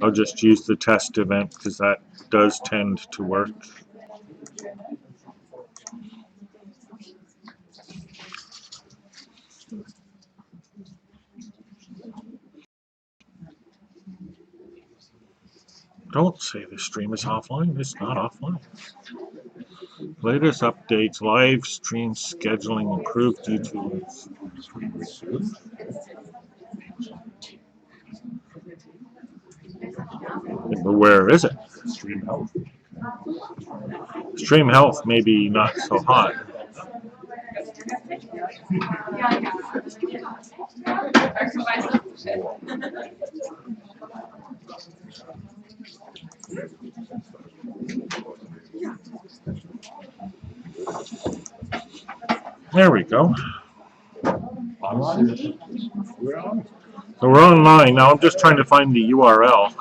I'll just use the test event because that does tend to work. Don't say the stream is offline. It's not offline. Latest updates, live stream scheduling, improved YouTube. But where is it? Stream health. Stream health maybe not so hot. There we go. So we're online now. I'm just trying to find the URL.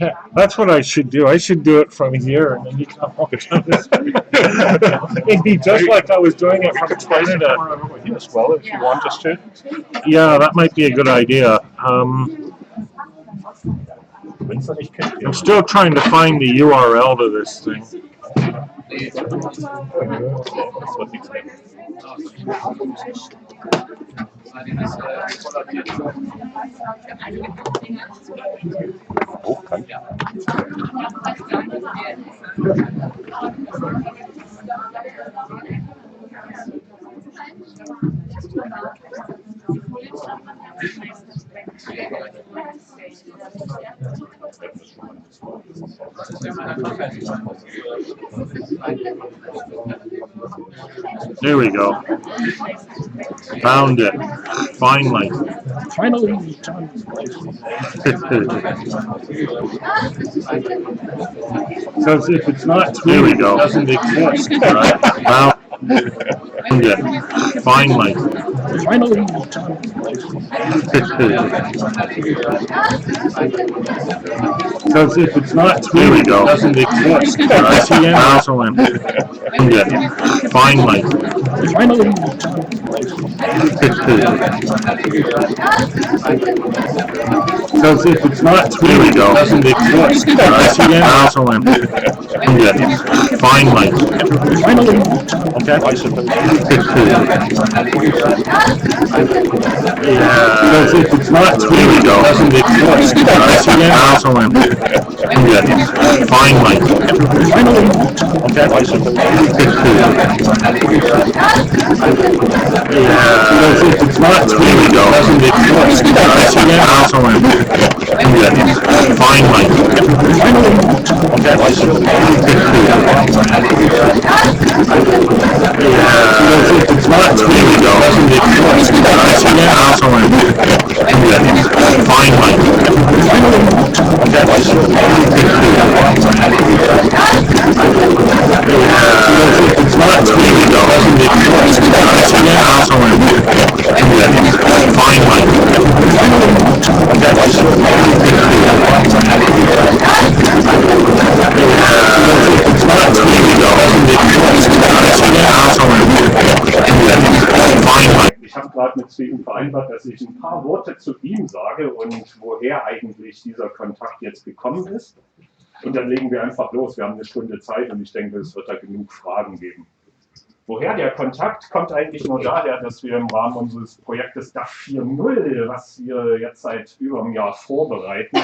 Yeah, that's what I should do. I should do it from here, and then you can walk it down this It'd be just like I was doing it from Canada. Yes, well, if you want us to. Yeah, that might be a good idea. I'm still trying to find the URL to this thing. There we go. Found it. Finally. Finally. Because if it's not tweeted, it doesn't exist. Right? Found it. Finally. Finally. Because if it's not tweeted, it doesn't exist. Right? Found it. Finally. Finally. Because if it's not tweeted, it doesn't exist. Right? Finally. Finally. Okay. Yeah. Because if it's not tweeted, it doesn't exist. Right? Finally. Finally. Okay. Yeah. Because if it's not tweeted, it doesn't exist. Right? Finally. Finally. Okay. Yeah. Because if it's not tweeted, it doesn't exist. Right? Finally. Okay. Because if it's not tweeted, it doesn't exist. Right? Finally. Okay. It's not tweeted, doesn't exist. Finally. Ich habe gerade mit Steven vereinbart, dass ich ein paar Worte zu ihm sage und woher eigentlich dieser Kontakt jetzt gekommen ist. Und dann legen wir einfach los. Wir haben eine Stunde Zeit und ich denke, es wird da genug Fragen geben. Woher der Kontakt kommt eigentlich nur daher, dass wir im Rahmen unseres Projektes DAF 4.0, was wir jetzt seit über einem Jahr vorbereiten,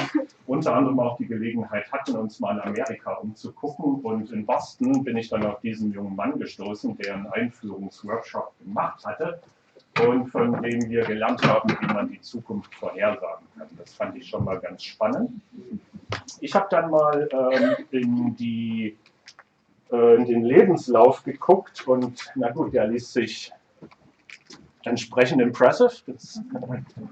unter anderem auch die Gelegenheit hatten, uns mal in Amerika umzugucken. Und in Boston bin ich dann auf diesen jungen Mann gestoßen, der einen Einführungsworkshop gemacht hatte und von dem wir gelernt haben, wie man die Zukunft vorhersagen kann. Das fand ich schon mal ganz spannend. Ich habe dann mal in den Lebenslauf geguckt und na gut, der liest sich entsprechend impressive.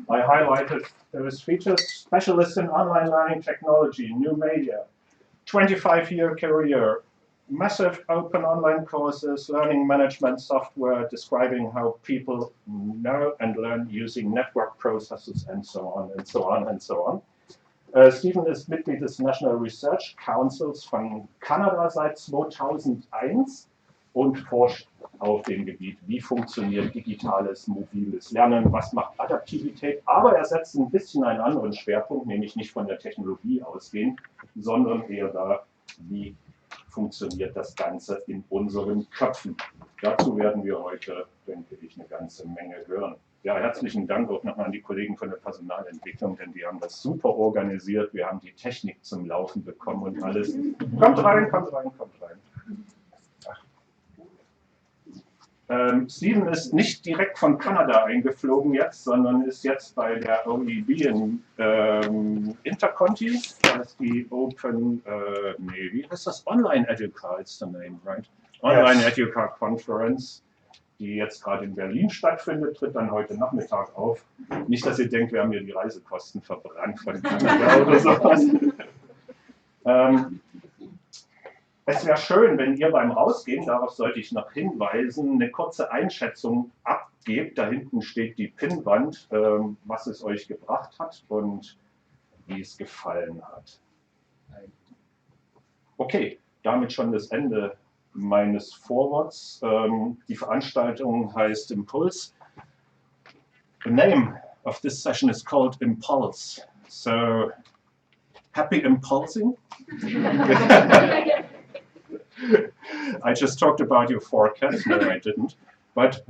I highlighted those features: specialist in online learning technology, new media, 25-year career, massive open online courses, learning management software describing how people know and learn using network processes, and so on and so on and so on. Stephen ist Mitglied des National Research Councils von Kanada seit 2001 und forscht auf dem Gebiet, wie funktioniert digitales, mobiles Lernen, was macht Adaptivität, aber er setzt ein bisschen einen anderen Schwerpunkt, nämlich nicht von der Technologie ausgehend, sondern eher da, wie funktioniert das Ganze in unseren Köpfen. Dazu werden wir heute, denke ich, eine ganze Menge hören. Ja, herzlichen Dank auch nochmal an die Kollegen von der Personalentwicklung, denn die haben das super organisiert. Wir haben die Technik zum Laufen bekommen und alles. Kommt rein, kommt rein, kommt rein. Stephen ist nicht direkt von Kanada eingeflogen jetzt, sondern ist jetzt bei der OEB in Interconti. Das ist die Open, wie heißt das? Online Educa, it's the name, right? Online Educa Conference, die jetzt gerade in Berlin stattfindet, tritt dann heute Nachmittag auf. Nicht, dass ihr denkt, wir haben hier die Reisekosten verbrannt von Kanada oder sowas. Es wäre schön, wenn ihr beim Rausgehen, darauf sollte ich noch hinweisen, eine kurze Einschätzung abgebt. Da hinten steht die Pinnwand, was es euch gebracht hat und wie es gefallen hat. Okay, damit schon das Ende meines Vorworts. Die Veranstaltung heißt Impulse. The name of this session is called Impulse. So, happy impulsing? I just talked about your forecast. No, I didn't. But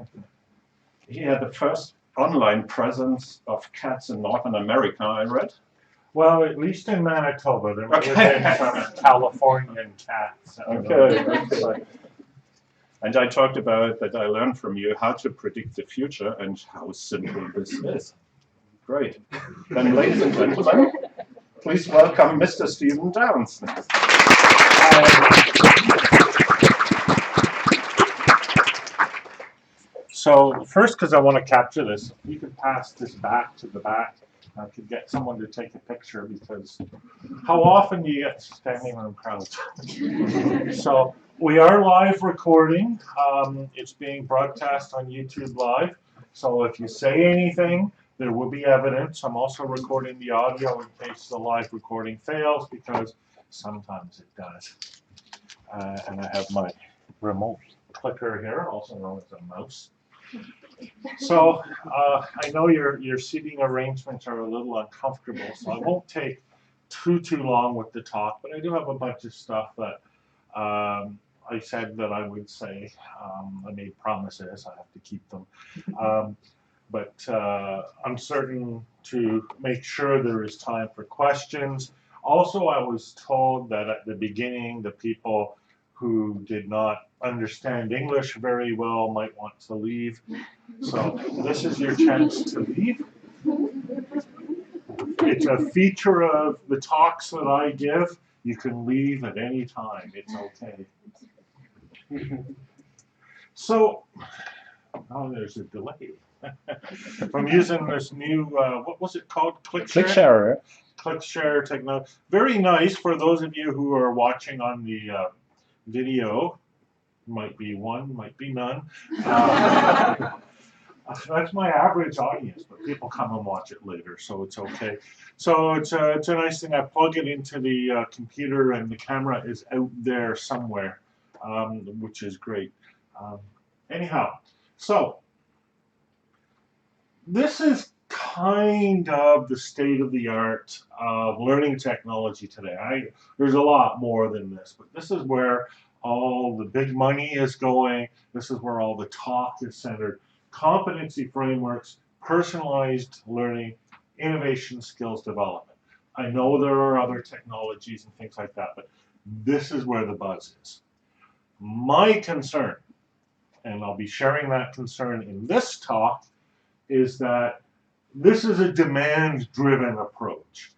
here, the first online presence of cats in Northern America, I read. Well, at least in Manitoba, there may have been some Californian cats. Okay. And I talked about that I learned from you how to predict the future and how simple this is. Great. Then, ladies and gentlemen, please welcome Mr. Stephen Downs. So first, because I want to capture this, if you could pass this back to the back, I could get someone to take a picture, because how often do you get standing on crowds? So we are live recording. It's being broadcast on YouTube Live. So if you say anything, there will be evidence. I'm also recording the audio in case the live recording fails, because sometimes it does. And I have my remote clicker here, also known as a mouse. So I know your seating arrangements are a little uncomfortable, so I won't take too long with the talk, but I do have a bunch of stuff that I said that I would say. I made promises, I have to keep them. But I'm certain to make sure there is time for questions. Also, I was told that at the beginning, the people who did not understand English very well might want to leave. So this is your chance to leave. It's a feature of the talks that I give. You can leave at any time. It's okay. So, oh, there's a delay. I'm using this new, what was it called? ClickShare. ClickShare technology. Very nice for those of you who are watching on the video. Might be one, might be none. That's my average audience, but people come and watch it later, so it's okay. So it's a nice thing. I plug it into the computer, and the camera is out there somewhere, which is great. Anyhow, so this is kind of the state of the art of learning technology today. There's a lot more than this, but this is where all the big money is going. This is where all the talk is centered. Competency frameworks, personalized learning, innovation, skills development. I know there are other technologies and things like that, but this is where the buzz is. My concern, and I'll be sharing that concern in this talk, is that this is a demand-driven approach.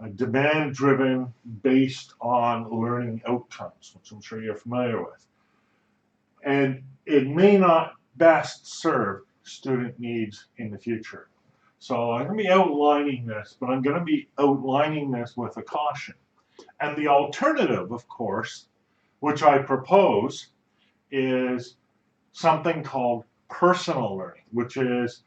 A demand-driven based on learning outcomes, which I'm sure you're familiar with. And it may not best serve student needs in the future. So I'm going to be outlining this, but I'm going to be outlining this with a caution. And the alternative, of course, which I propose, is something called personal learning, which is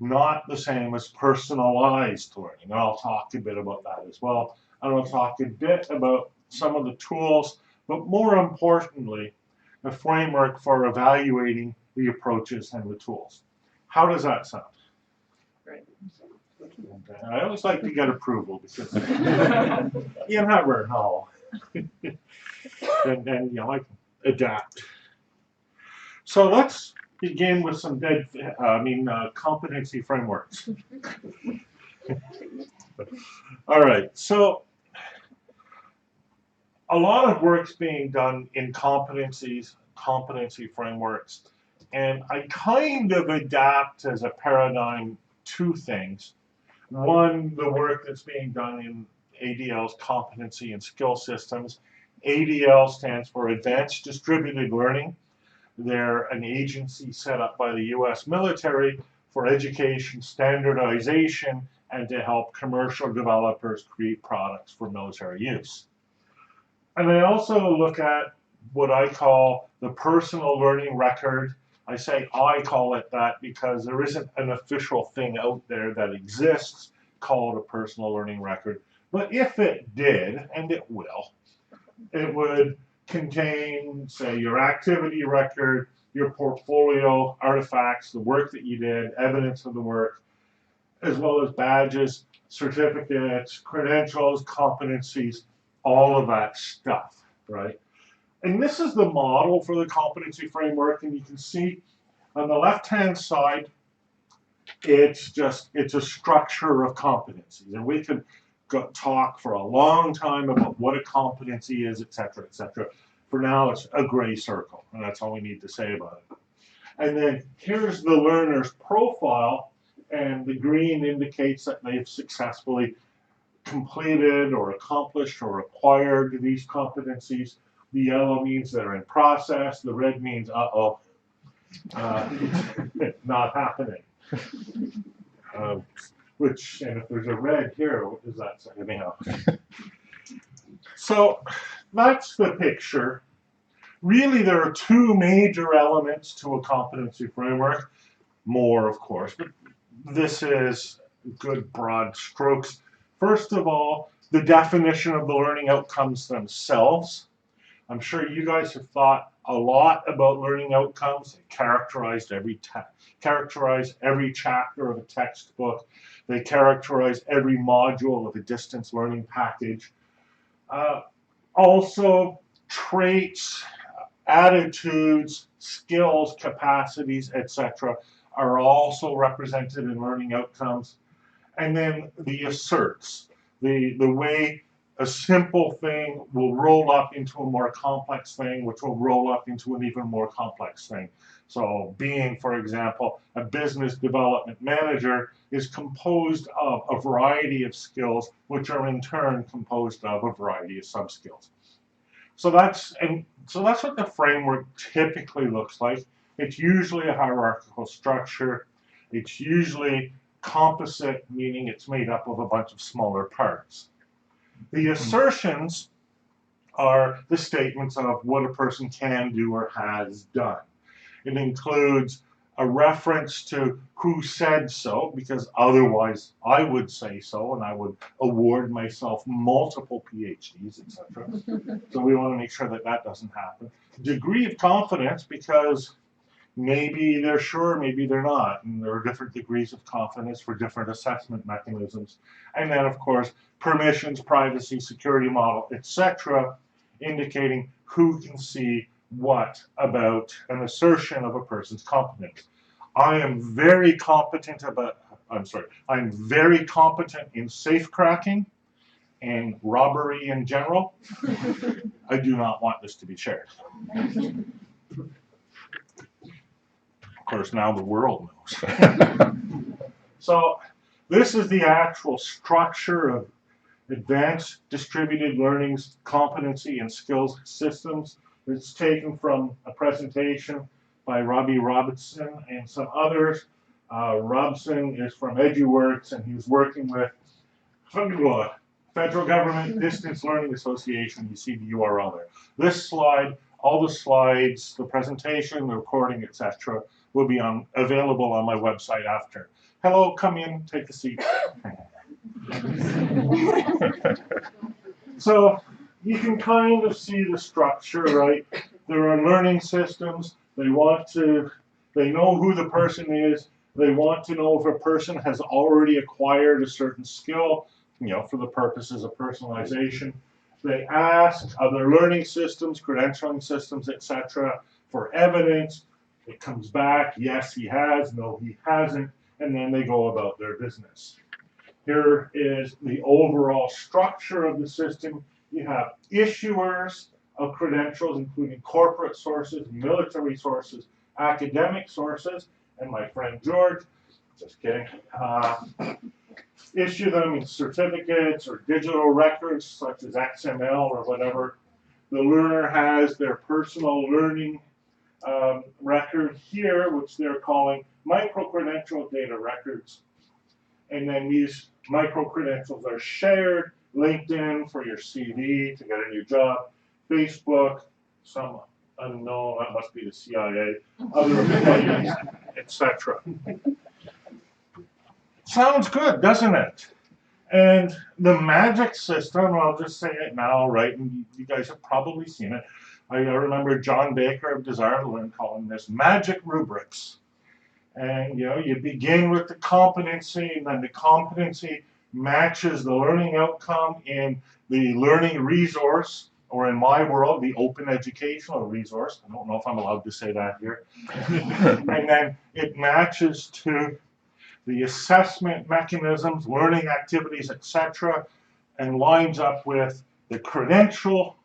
not the same as personalized learning. And I'll talk a bit about that as well. And I'll talk a bit about some of the tools, but more importantly, the framework for evaluating the approaches and the tools. How does that sound? Great. Okay. I always like to get approval because you never know. and you know, I can adapt. So let's begin with some competency frameworks. All right, so a lot of work's being done in competency frameworks, and I kind of adapt as a paradigm two things. One, the work that's being done in ADL's competency and skill systems. ADL stands for Advanced Distributed Learning. They're an agency set up by the US military for education standardization and to help commercial developers create products for military use. And I also look at what I call the personal learning record. I say I call it that because there isn't an official thing out there that exists called a personal learning record. But if it did, and it will, it would contain, say, your activity record, your portfolio, artifacts, the work that you did, evidence of the work, as well as badges, certificates, credentials, competencies, all of that stuff, right? And this is the model for the competency framework, and you can see on the left-hand side, it's a structure of competencies, and we could talk for a long time about what a competency is, et cetera, et cetera. For now, it's a gray circle, and that's all we need to say about it. And then here's the learner's profile, and the green indicates that they've successfully completed or accomplished or acquired these competencies. The yellow means they're in process. The red means, not happening. And if there's a red here, what does that say? Anyhow. So that's the picture. Really, there are two major elements to a competency framework. More, of course, but this is good broad strokes. First of all, the definition of the learning outcomes themselves. I'm sure you guys have thought a lot about learning outcomes. They characterized every chapter of a textbook. They characterize every module of a distance learning package. Also, traits, attitudes, skills, capacities, etc. are also represented in learning outcomes. And then the asserts, the way a simple thing will roll up into a more complex thing, which will roll up into an even more complex thing. So being, for example, a business development manager is composed of a variety of skills, which are in turn composed of a variety of sub-skills. So that's what the framework typically looks like. It's usually a hierarchical structure. It's usually composite, meaning it's made up of a bunch of smaller parts. The assertions are the statements of what a person can do or has done. It includes a reference to who said so, because otherwise I would say so, and I would award myself multiple PhDs, etc. So we want to make sure that that doesn't happen. Degree of confidence, because maybe they're sure, maybe they're not, and there are different degrees of confidence for different assessment mechanisms. And then, of course, permissions, privacy, security model, etc., indicating who can see what about an assertion of a person's competence. I am very competent I'm very competent in safe cracking and robbery in general. I do not want this to be shared. Of course, now the world knows. So this is the actual structure of advanced distributed learning's competency and skills systems. It's taken from a presentation by Robbie Robinson and some others. Robson is from EduWorks, and he's working with Federal Government Distance Learning Association. You see the URL there. This slide, all the slides, the presentation, the recording, etc., will be available on my website after. Hello, come in, take a seat. So you can kind of see the structure, right? There are learning systems. They know who the person is. They want to know if a person has already acquired a certain skill, for the purposes of personalization. They ask other learning systems, credentialing systems, etc., for evidence. It comes back, yes, he has, no, he hasn't, and then they go about their business. Here is the overall structure of the system. You have issuers of credentials, including corporate sources, military sources, academic sources, and my friend George, just kidding, issue them in certificates or digital records such as XML or whatever. The learner has their personal learning record here, which they're calling micro-credential data records. And then these micro-credentials are shared, LinkedIn for your CV to get a new job, Facebook, some unknown, that must be the CIA, other employees, etc. Sounds good, doesn't it? And the magic system, I'll just say it now, right, and you guys have probably seen it. I remember John Baker of Desire to Learn calling this magic rubrics. And you begin with the competency, and then the competency matches the learning outcome in the learning resource, or in my world, the open educational resource. I don't know if I'm allowed to say that here. And then it matches to the assessment mechanisms, learning activities, etc., and lines up with the credential,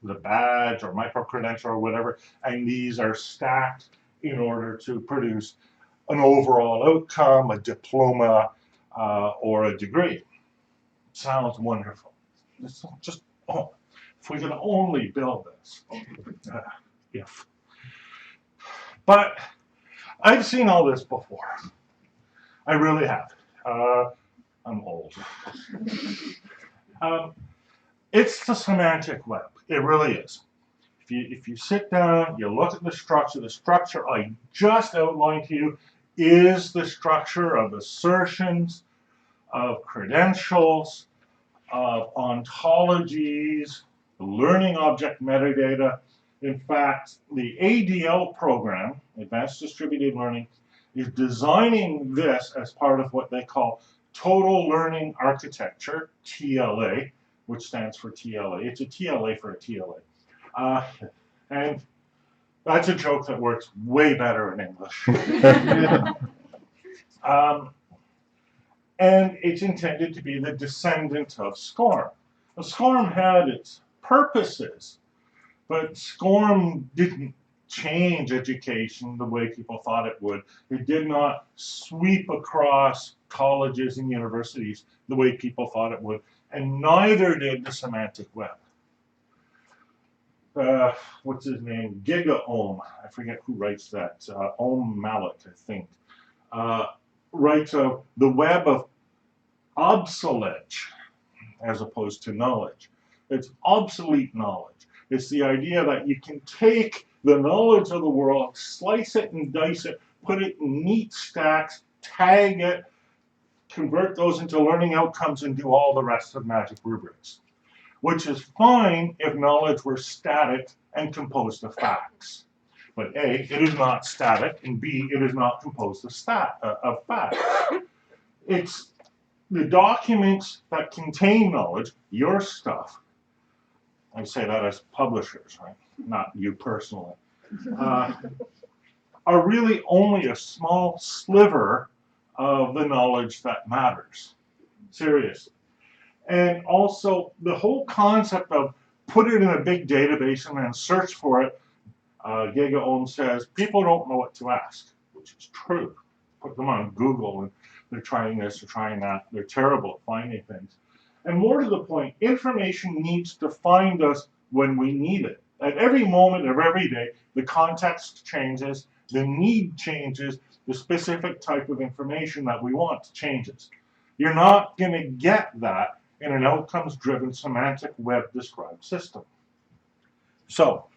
the badge or micro-credential or whatever, and these are stacked in order to produce an overall outcome, a diploma, or a degree. Sounds wonderful. It's just, if we can only build this. If. But I've seen all this before. I really have. I'm old. It's the semantic web. It really is. If you sit down, you look at the structure I just outlined to you is the structure of assertions, of credentials, of ontologies, learning object metadata. In fact, the ADL program, Advanced Distributed Learning, is designing this as part of what they call Total Learning Architecture, TLA, which stands for TLA. It's a TLA for a TLA. And that's a joke that works way better in English. And it's intended to be the descendant of SCORM. Now, SCORM had its purposes, but SCORM didn't change education the way people thought it would. It did not sweep across colleges and universities the way people thought it would, and neither did the semantic web. What's his name? GigaOM. I forget who writes that. Om Malik, I think. Writes of the web of obsolete as opposed to knowledge. It's obsolete knowledge. It's the idea that you can take the knowledge of the world, slice it and dice it, put it in neat stacks, tag it, convert those into learning outcomes, and do all the rest of magic rubrics. Which is fine if knowledge were static and composed of facts. But A, it is not static, and B, it is not composed of facts. It's the documents that contain knowledge, your stuff, I say that as publishers, right? Not you personally, are really only a small sliver of the knowledge that matters. Seriously. And also, the whole concept of put it in a big database and then search for it, GigaOM says people don't know what to ask, which is true. Put them on Google and they're trying this, they're trying that. They're terrible at finding things. And more to the point, information needs to find us when we need it. At every moment of every day, the context changes, the need changes, the specific type of information that we want changes. You're not going to get that in an outcomes-driven semantic web-described system. So,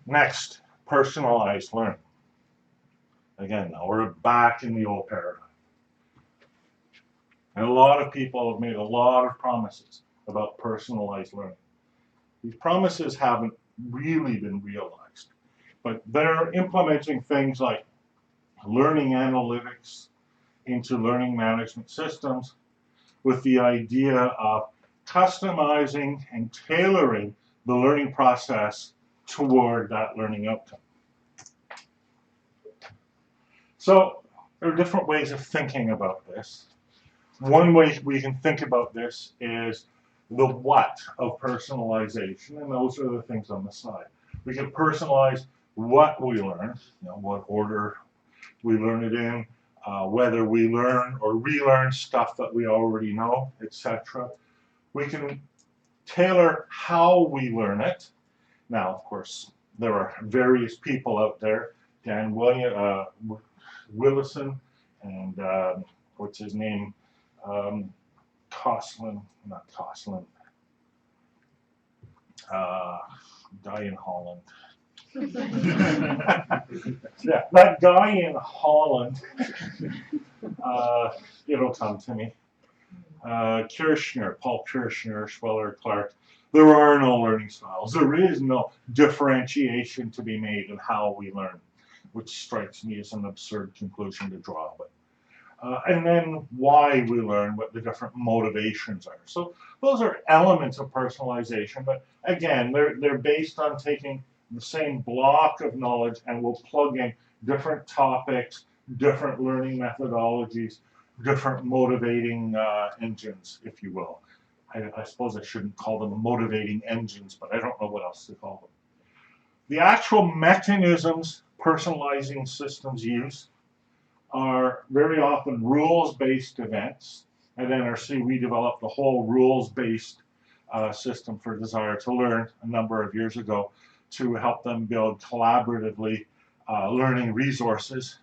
next, personalized learning. Again, now we're back in the old paradigm. And a lot of people have made a lot of promises about personalized learning. These promises haven't really been realized, but they're implementing things like learning analytics into learning management systems with the idea of customizing and tailoring the learning process toward that learning outcome. So there are different ways of thinking about this. One way we can think about this is the what of personalization, and those are the things on the side. We can personalize what we learn, what order we learn it in, whether we learn or relearn stuff that we already know, etc. We can tailor how we learn it. Now, of course, there are various people out there, Dan Willison and what's his name? Guy in Holland. Yeah, that guy in Holland, it'll come to me. Kirchner, Paul Kirchner, Schweller, Clark. There are no learning styles. There is no differentiation to be made in how we learn, which strikes me as an absurd conclusion to draw. But and then why we learn, what the different motivations are. So those are elements of personalization, but again, they're based on taking the same block of knowledge and we'll plug in different topics, different learning methodologies, different motivating engines, if you will. I suppose I shouldn't call them motivating engines, but I don't know what else to call them. The actual mechanisms personalizing systems use are very often rules-based events. At NRC, we developed the whole rules-based system for Desire to Learn a number of years ago to help them build collaboratively learning resources.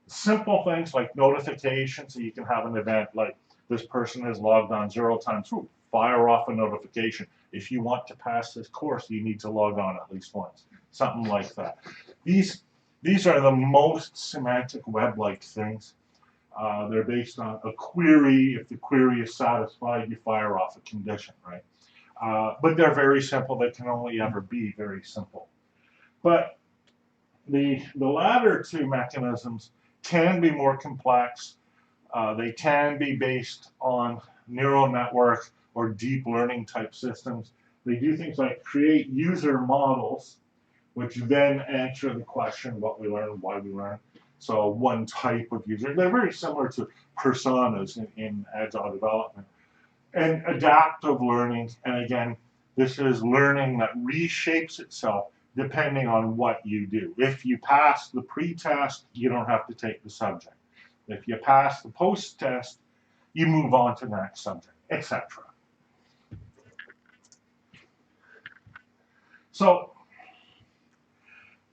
Simple things like notifications, so you can have an event like this person has logged on 0 times. Ooh, fire off a notification. If you want to pass this course, you need to log on at least once. Something like that. These are the most semantic web-like things. They're based on a query. If the query is satisfied, you fire off a condition, right? But they're very simple. They can only ever be very simple. But the latter two mechanisms can be more complex. They can be based on neural network or deep learning type systems. They do things like create user models, which then answer the question what we learn, why we learn. So one type of user. They're very similar to personas in agile development. And adaptive learning, and again, this is learning that reshapes itself depending on what you do. If you pass the pre-test, you don't have to take the subject. If you pass the post-test, you move on to the next subject, etc. So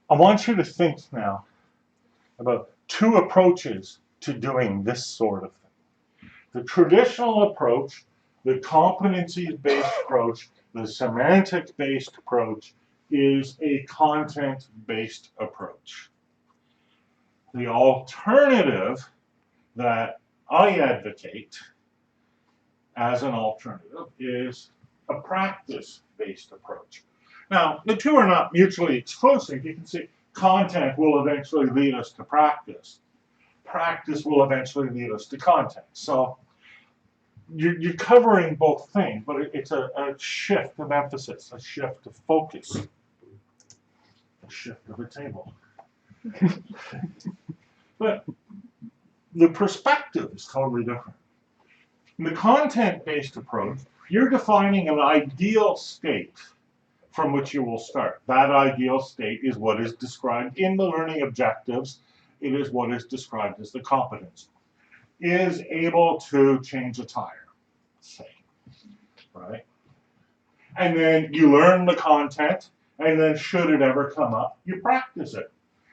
I want you to think now about two approaches to doing this sort of thing. The traditional approach, the competency-based approach, the semantic-based approach is a content-based approach. The alternative that I advocate as an alternative is a practice-based approach. Now, the two are not mutually exclusive. You can see content will eventually lead us to practice. Practice will eventually lead us to content. So you're covering both things, but it's a shift of emphasis, a shift of focus, a shift of a table. But the perspective is totally different. In the content-based approach, you're defining an ideal state from which you will start. That ideal state is what is described in the learning objectives. It is what is described as the competence. Is able to change a tire, say, right? And then you learn the content, and then should it ever come up, you practice it.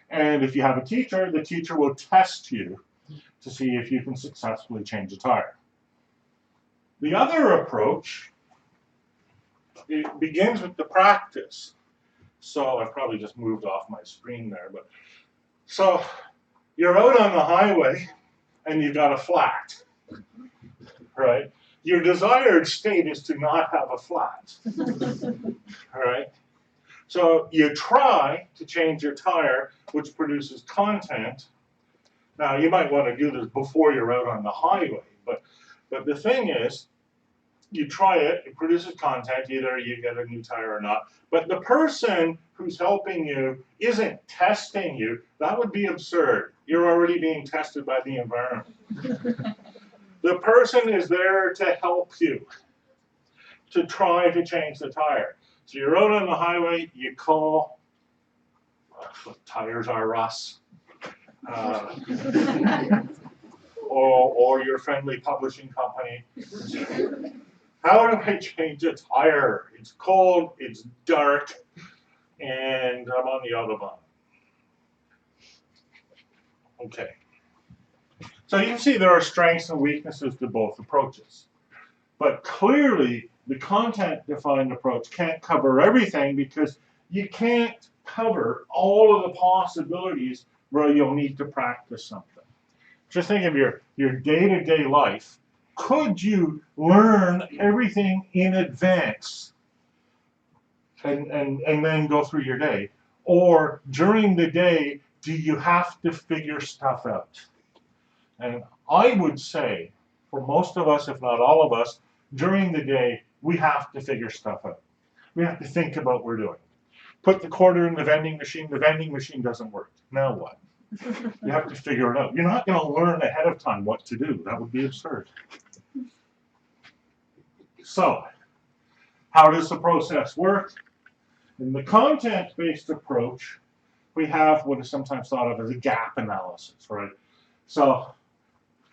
And if you have a teacher, the teacher will test you to see if you can successfully change a tire. The other approach, it begins with the practice. So I've probably just moved off my screen there, but so you're out on the highway and you've got a flat, right? Your desired state is to not have a flat, all right? So you try to change your tire, which produces content. Now, you might want to do this before you're out on the highway, but the thing is, you try it, it produces content, either you get a new tire or not, but the person who's helping you isn't testing you. That would be absurd. You're already being tested by the environment. The person is there to help you, to try to change the tire. So you're out on the highway, you call, tires are Russ, or your friendly publishing company. How do I change a tire? It's cold, it's dark, and I'm on the Autobahn. Okay. So you can see there are strengths and weaknesses to both approaches. But clearly, the content-defined approach can't cover everything because you can't cover all of the possibilities where you'll need to practice something. Just think of your day-to-day life. Could you learn everything in advance and then go through your day? Or during the day, do you have to figure stuff out? And I would say, for most of us, if not all of us, during the day, we have to figure stuff out. We have to think about what we're doing. Put the quarter in the vending machine doesn't work. Now what? You have to figure it out. You're not going to learn ahead of time what to do. That would be absurd. So, how does the process work? In the content-based approach, we have what is sometimes thought of as a gap analysis, right? So,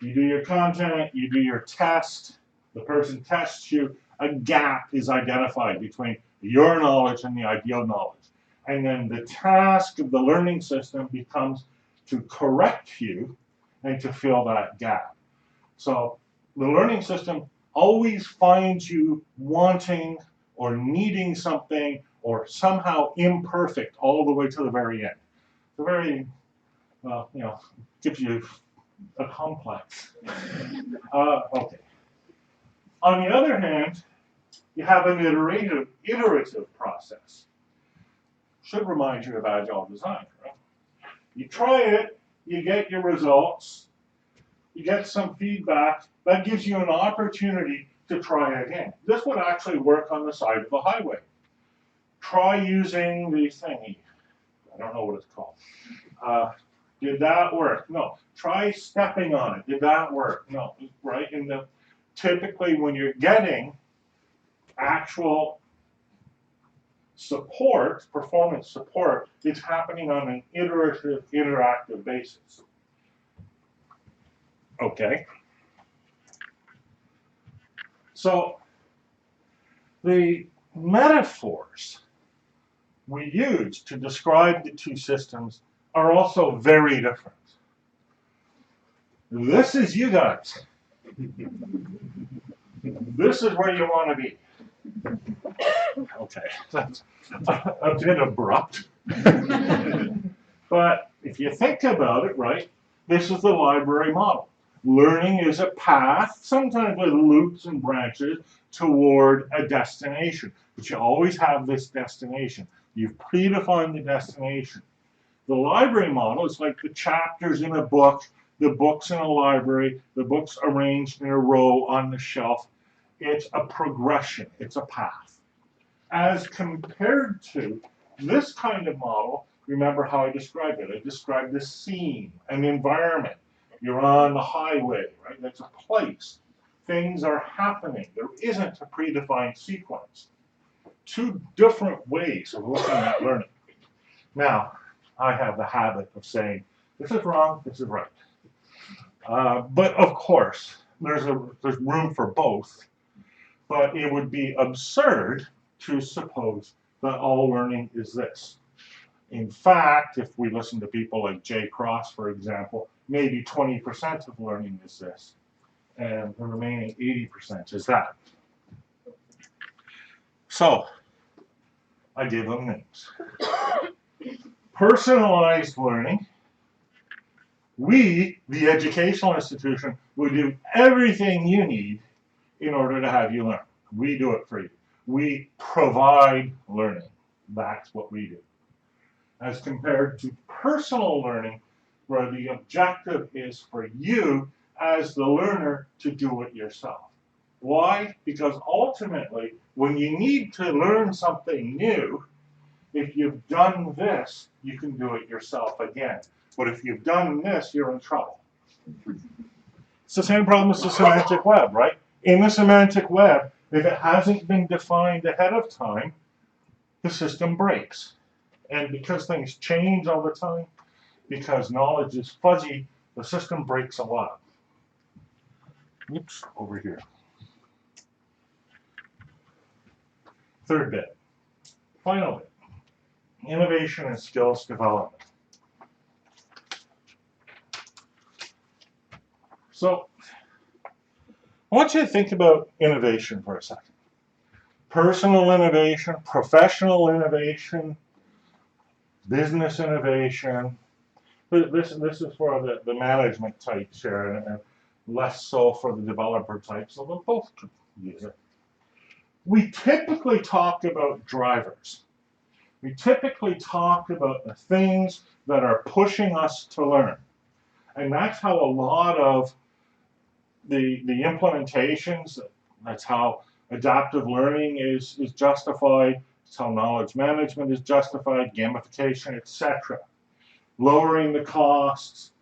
you do your content, you do your test, the person tests you, a gap is identified between your knowledge and the ideal knowledge. And then the task of the learning system becomes to correct you and to fill that gap. So the learning system always finds you wanting or needing something or somehow imperfect all the way to the very end. The very, well, gives you a complex. Okay. On the other hand, you have an iterative process. Should remind you of Agile design, right? You try it, you get your results, you get some feedback, that gives you an opportunity to try again. This would actually work on the side of the highway. Try using the thingy. I don't know what it's called. Did that work? No. Try stepping on it. Did that work? No. Right? Typically, when you're getting actual support, performance support, it's happening on an iterative, interactive basis. Okay. So the metaphors we use to describe the two systems are also very different. This is you guys. This is where you want to be. Okay, that's a bit abrupt. But if you think about it, right, this is the library model. Learning is a path, sometimes with loops and branches, toward a destination. But you always have this destination. You've predefined the destination. The library model is like the chapters in a book the books in a library, the books arranged in a row on the shelf. It's a progression, it's a path. As compared to this kind of model, remember how I described it. I described the scene, an environment. You're on the highway, right? That's a place. Things are happening. There isn't a predefined sequence. Two different ways of looking at learning. Now, I have the habit of saying, this is wrong, this is right. But of course, there's room for both. But it would be absurd to suppose that all learning is this. In fact, if we listen to people like Jay Cross, for example, maybe 20% of learning is this, and the remaining 80% is that. So, I gave them names. Personalized learning. We, the educational institution, will do everything you need in order to have you learn. We do it for you. We provide learning. That's what we do. As compared to personal learning, where the objective is for you as the learner to do it yourself. Why? Because ultimately, when you need to learn something new, if you've done this, you can do it yourself again. But if you've done this, you're in trouble. It's the same problem as the semantic web, right? In the semantic web, if it hasn't been defined ahead of time, the system breaks. And because things change all the time, because knowledge is fuzzy, the system breaks a lot. Oops, over here. Third bit, final bit, innovation and skills development. So, I want you to think about innovation for a second. Personal innovation, professional innovation, business innovation. This is for the management types here, and less so for the developer types, although both could use it. We typically talk about drivers. We typically talk about the things that are pushing us to learn. And that's how a lot of the implementations, that's how adaptive learning is justified, it's how knowledge management is justified, gamification, etc. Lowering the costs,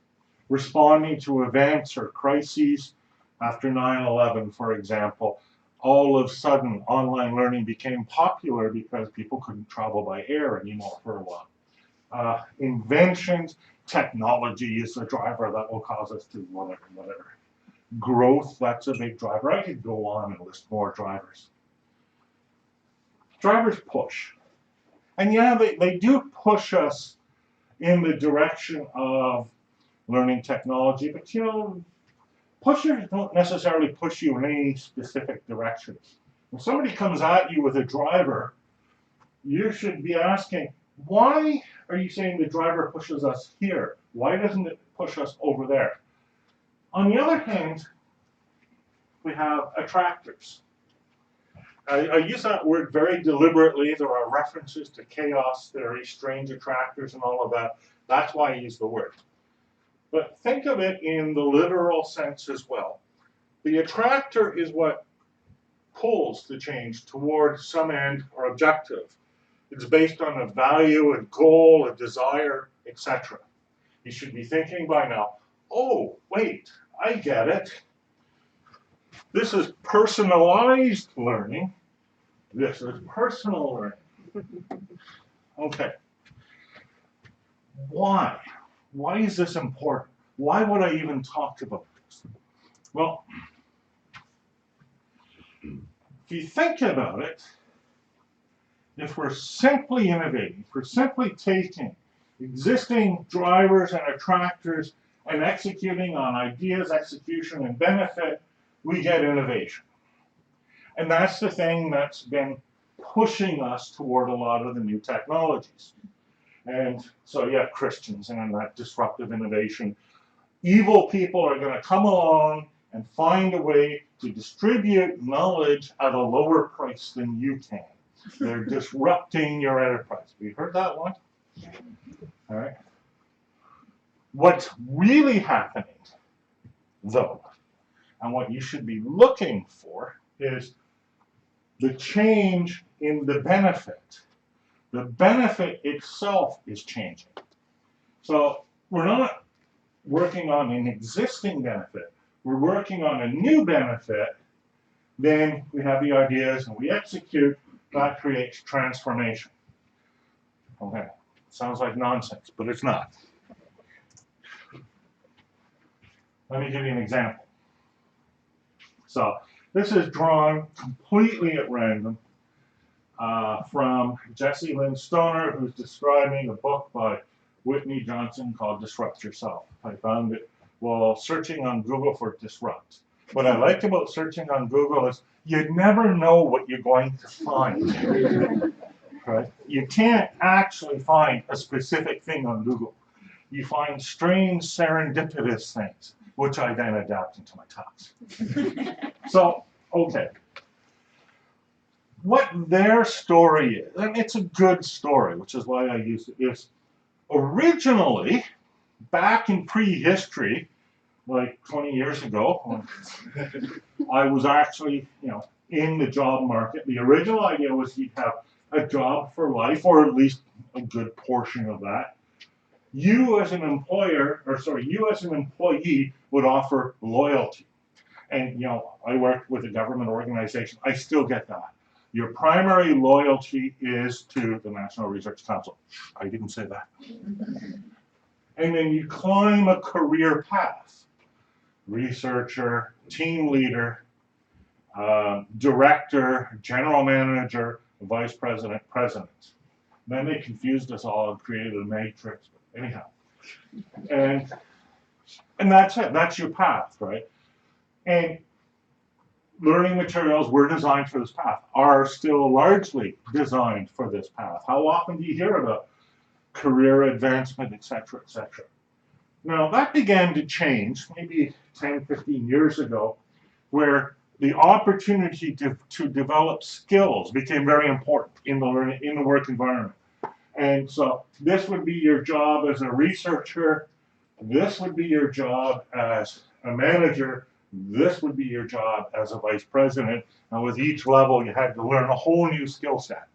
responding to events or crises. After 9/11, for example, all of a sudden online learning became popular because people couldn't travel by air anymore for a while. Inventions, technology is a driver that will cause us to whatever. Growth, that's a big driver. I could go on and list more drivers. Drivers push. And yeah, they do push us in the direction of learning technology, but you know, pushers don't necessarily push you in any specific direction. When somebody comes at you with a driver, you should be asking, why are you saying the driver pushes us here? Why doesn't it push us over there? On the other hand, we have attractors. I use that word very deliberately. There are references to chaos theory, strange attractors, and all of that. That's why I use the word. But think of it in the literal sense as well. The attractor is what pulls the change toward some end or objective. It's based on a value, a goal, a desire, etc. You should be thinking by now, oh, wait, I get it. This is personalized learning. This is personal learning. Okay. Why? Why is this important? Why would I even talk about this? Well, if you think about it, if we're simply innovating, if we're simply taking existing drivers and attractors and executing on ideas, execution, and benefit, we get innovation. And that's the thing that's been pushing us toward a lot of the new technologies. And so you have Christians and that disruptive innovation. Evil people are going to come along and find a way to distribute knowledge at a lower price than you can. They're disrupting your enterprise. Have you heard that one? All right. What's really happening, though, and what you should be looking for is the change in the benefit. The benefit itself is changing. So we're not working on an existing benefit. We're working on a new benefit. Then we have the ideas and we execute. That creates transformation. Okay, sounds like nonsense, but it's not. Let me give you an example. So this is drawn completely at random from Jessie Lynn Stoner, who's describing a book by Whitney Johnson called Disrupt Yourself. I found it while searching on Google for disrupt. What I like about searching on Google is you never know what you're going to find. Right? You can't actually find a specific thing on Google. You find strange serendipitous things, which I then adapt into my talks. So, okay. What their story is, and it's a good story, which is why I used it, is originally, back in prehistory, like 20 years ago, I was actually, in the job market. The original idea was you'd have a job for life, or at least a good portion of that. You as an employer, you as an employee would offer loyalty. And, I worked with a government organization. I still get that. Your primary loyalty is to the National Research Council. I didn't say that. And then you climb a career path. Researcher, team leader, director, general manager, vice president, president. Then they confused us all and created a matrix. But anyhow, and that's it. That's your path, right? And learning materials were designed for this path, are still largely designed for this path. How often do you hear about career advancement, et cetera, et cetera? Now, that began to change maybe 10, 15 years ago, where the opportunity to develop skills became very important in the work environment. And so this would be your job as a researcher, this would be your job as a manager, this would be your job as a vice president. And with each level, you had to learn a whole new skill set.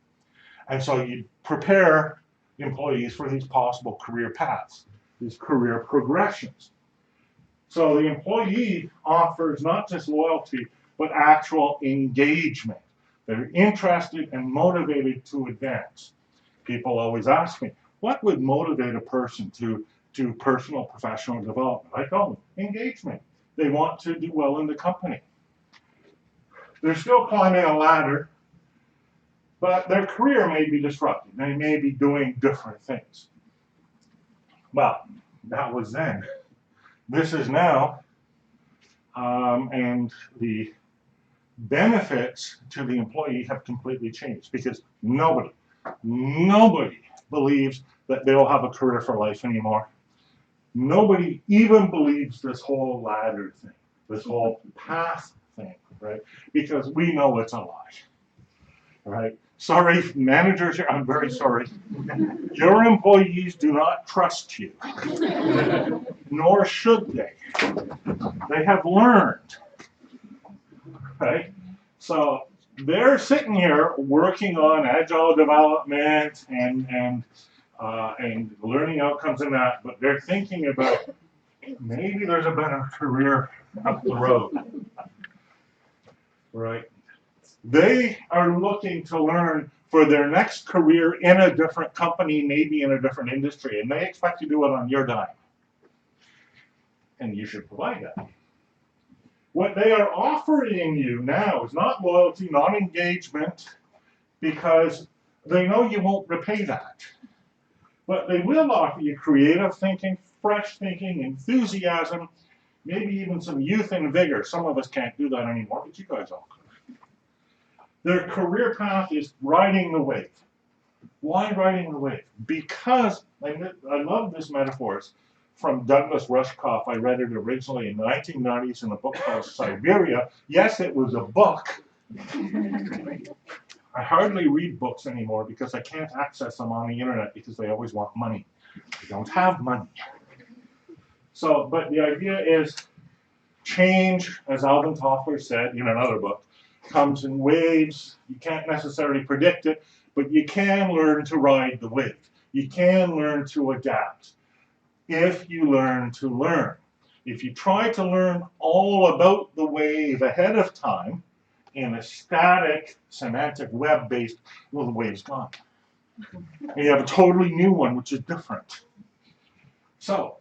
And so you prepare employees for these possible career paths, these career progressions. So the employee offers not just loyalty, but actual engagement. They're interested and motivated to advance. People always ask me, what would motivate a person to do personal professional development? I tell them, engagement. They want to do well in the company. They're still climbing a ladder, but their career may be disrupted. They may be doing different things. Well, that was then. This is now, and the benefits to the employee have completely changed because nobody believes that they'll have a career for life anymore. Nobody even believes this whole ladder thing, this whole path thing, right? Because we know it's a lie, right? Sorry, managers, I'm very sorry. Your employees do not trust you, nor should they. They have learned, right? So they're sitting here working on agile development and learning outcomes in that, but they're thinking about maybe there's a better career up the road, right? They are looking to learn for their next career in a different company, maybe in a different industry, and they expect to do it on your dime. And you should provide that. What they are offering you now is not loyalty, not engagement, because they know you won't repay that. But they will offer you creative thinking, fresh thinking, enthusiasm, maybe even some youth and vigor. Some of us can't do that anymore, but you guys all could. Their career path is riding the wave. Why riding the wave? Because, I love this metaphor. It's from Douglas Rushkoff. I read it originally in the 1990s in a book called Siberia. Yes, it was a book. I hardly read books anymore because I can't access them on the internet because they always want money. I don't have money. So, but the idea is change, as Alvin Toffler said in another book, comes in waves. You can't necessarily predict it, but you can learn to ride the wave. You can learn to adapt if you learn to learn. If you try to learn all about the wave ahead of time in a static, semantic, web-based, well, the wave's gone. And you have a totally new one, which is different. So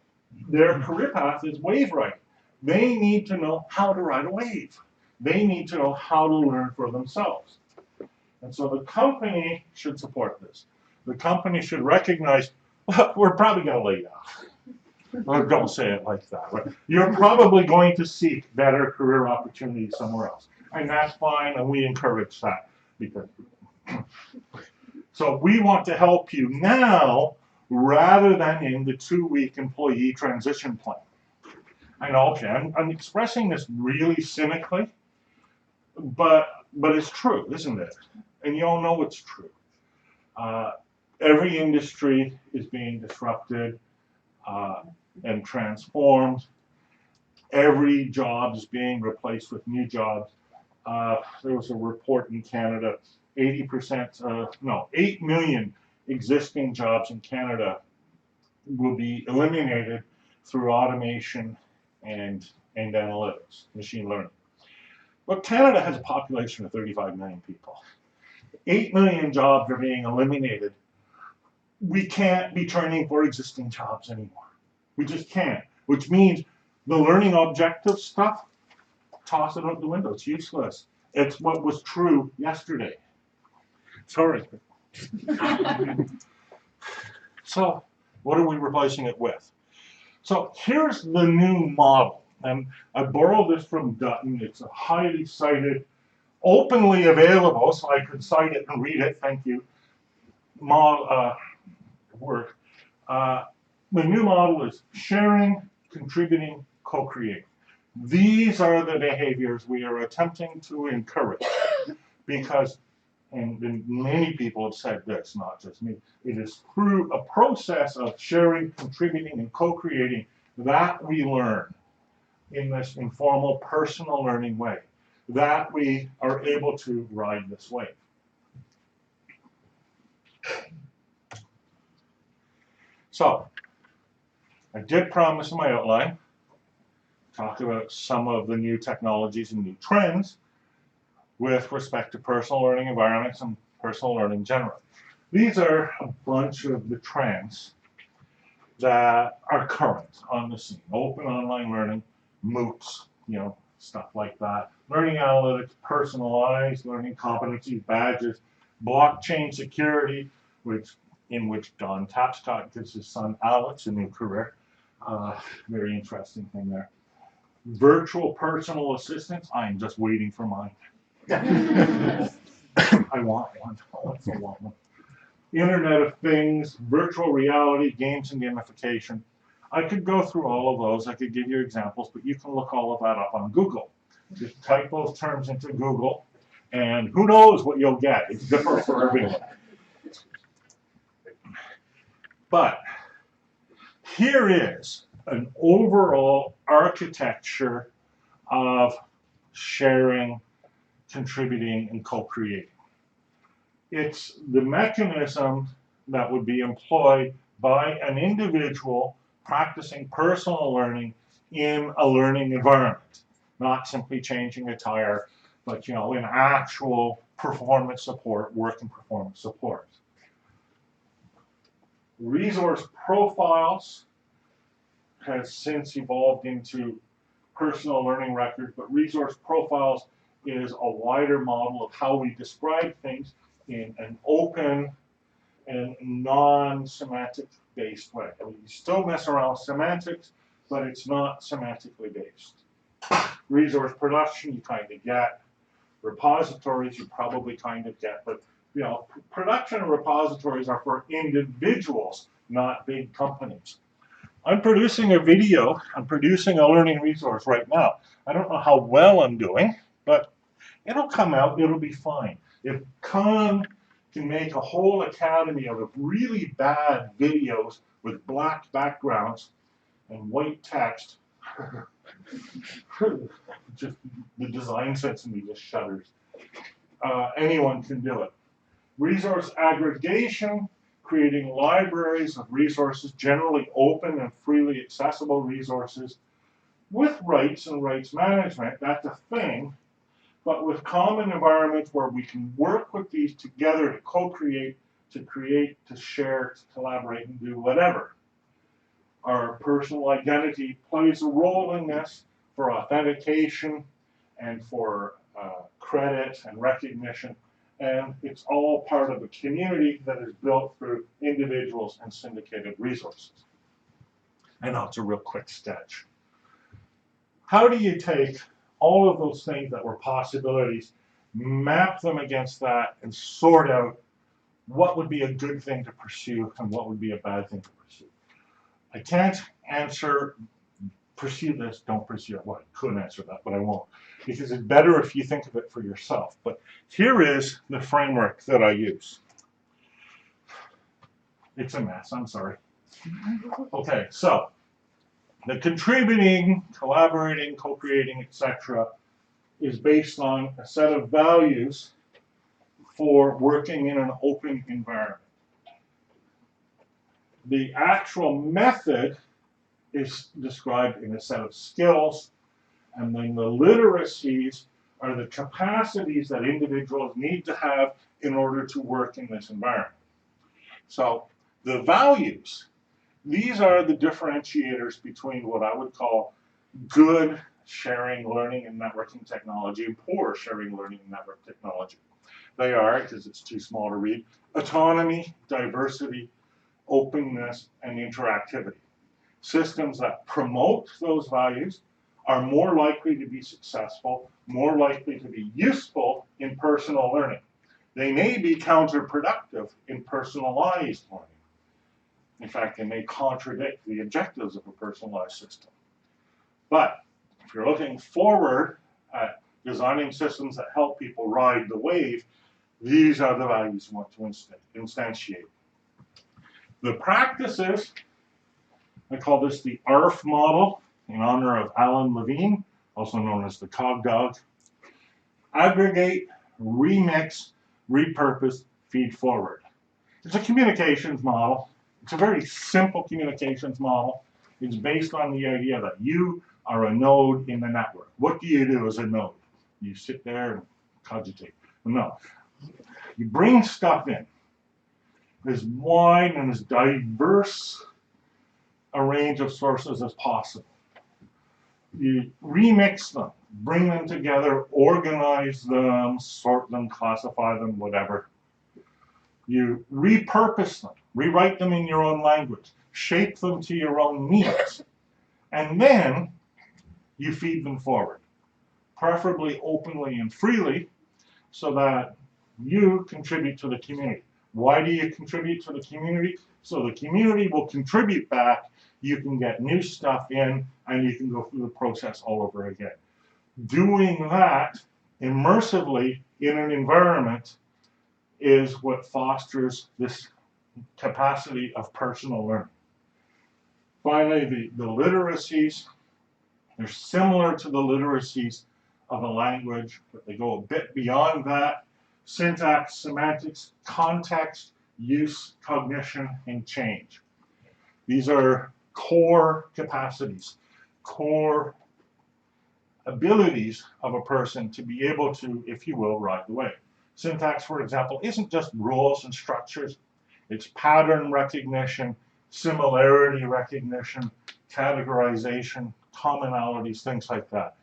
their career path is wave riding. They need to know how to ride a wave. They need to know how to learn for themselves. And so the company should support this. The company should recognize, well, we're probably going to lay you off. Well, don't say it like that. But you're probably going to seek better career opportunities somewhere else. And that's fine, and we encourage that. Because so we want to help you now rather than in the 2-week employee transition plan. I know, okay, I'm expressing this really cynically, but it's true, isn't it? And you all know it's true. Every industry is being disrupted and transformed. Every job is being replaced with new jobs. There was a report in Canada, 8 million existing jobs in Canada will be eliminated through automation and analytics, machine learning. But Canada has a population of 35 million people. 8 million jobs are being eliminated. We can't be training for existing jobs anymore. We just can't, which means the learning objective stuff, toss it out the window. It's useless. It's what was true yesterday. Sorry. So what are we replacing it with? So here's the new model. And I borrowed this from Dutton. It's a highly cited, openly available, so I could cite it and read it. Thank you. Work. The new model is sharing, contributing, co-creating. These are the behaviors we are attempting to encourage because, and many people have said this, not just me, it is through a process of sharing, contributing, and co-creating that we learn in this informal, personal learning way, that we are able to ride this wave. So, I did promise in my outline, talk about some of the new technologies and new trends with respect to personal learning environments and personal learning generally. These are a bunch of the trends that are current on the scene. Open online learning, MOOCs, stuff like that. Learning analytics, personalized learning, competencies, badges, blockchain security, in which Don Tapscott gives his son Alex a new career. Very interesting thing there. Virtual personal assistants. I'm just waiting for mine. I want one. I also want one. Internet of Things, virtual reality, games and gamification. I could go through all of those. I could give you examples, but you can look all of that up on Google. Just type those terms into Google, and who knows what you'll get. It's different for everyone. But here is an overall architecture of sharing, contributing, and co-creating. It's the mechanism that would be employed by an individual practicing personal learning in a learning environment, not simply changing a tire, but in actual performance support, work and performance support. Resource profiles has since evolved into personal learning records, but resource profiles is a wider model of how we describe things in an open and non-semantic based way. We still mess around with semantics, but it's not semantically based. Resource production, you kind of get. Repositories, you probably kind of get, but production and repositories are for individuals, not big companies. I'm producing a video, I'm producing a learning resource right now. I don't know how well I'm doing, but it'll come out, it'll be fine. If Khan can make a whole academy out of really bad videos with black backgrounds, and white text, just the design sense in me just shudders. Anyone can do it. Resource aggregation, creating libraries of resources, generally open and freely accessible resources, with rights and rights management, that's a thing, but with common environments where we can work with these together to co-create, to create, to share, to collaborate, and do whatever. Our personal identity plays a role in this for authentication and for credit and recognition, and it's all part of a community that is built through individuals and syndicated resources. I know it's a real quick sketch. How do you take all of those things that were possibilities, map them against that, and sort out what would be a good thing to pursue and what would be a bad thing to pursue? I can't answer, pursue this, don't pursue it. Well, I could answer that, but I won't, because it's better if you think of it for yourself. But here is the framework that I use. It's a mess, I'm sorry. Okay, so the contributing, collaborating, co-creating, etc. is based on a set of values for working in an open environment. The actual method is described in a set of skills, and then the literacies are the capacities that individuals need to have in order to work in this environment. So the values, these are the differentiators between what I would call good sharing, learning, and networking technology and poor sharing, learning, and network technology. They are, because it's too small to read, autonomy, diversity, openness, and interactivity. Systems that promote those values are more likely to be successful, more likely to be useful in personal learning. They may be counterproductive in personalized learning. In fact, they may contradict the objectives of a personalized system. But if you're looking forward at designing systems that help people ride the wave, these are the values you want to instantiate. The practices, I call this the ARF model in honor of Alan Levine, also known as the cog dog. Aggregate, remix, repurpose, feed forward. It's a communications model. It's a very simple communications model. It's based on the idea that you are a node in the network. What do you do as a node? You sit there and cogitate. No. You bring stuff in. As wide and as diverse a range of sources as possible. You remix them, bring them together, organize them, sort them, classify them, whatever. You repurpose them, rewrite them in your own language, shape them to your own needs, and then you feed them forward, preferably openly and freely, so that you contribute to the community. Why do you contribute to the community? So the community will contribute back, you can get new stuff in, and you can go through the process all over again. Doing that immersively in an environment is what fosters this capacity of personal learning. Finally, the literacies, they're similar to the literacies of a language, but they go a bit beyond that. Syntax, semantics, context, use, cognition, and change. These are core capacities, core abilities of a person to be able to, if you will, ride the wave. Syntax, for example, isn't just rules and structures. It's pattern recognition, similarity recognition, categorization, commonalities, things like that.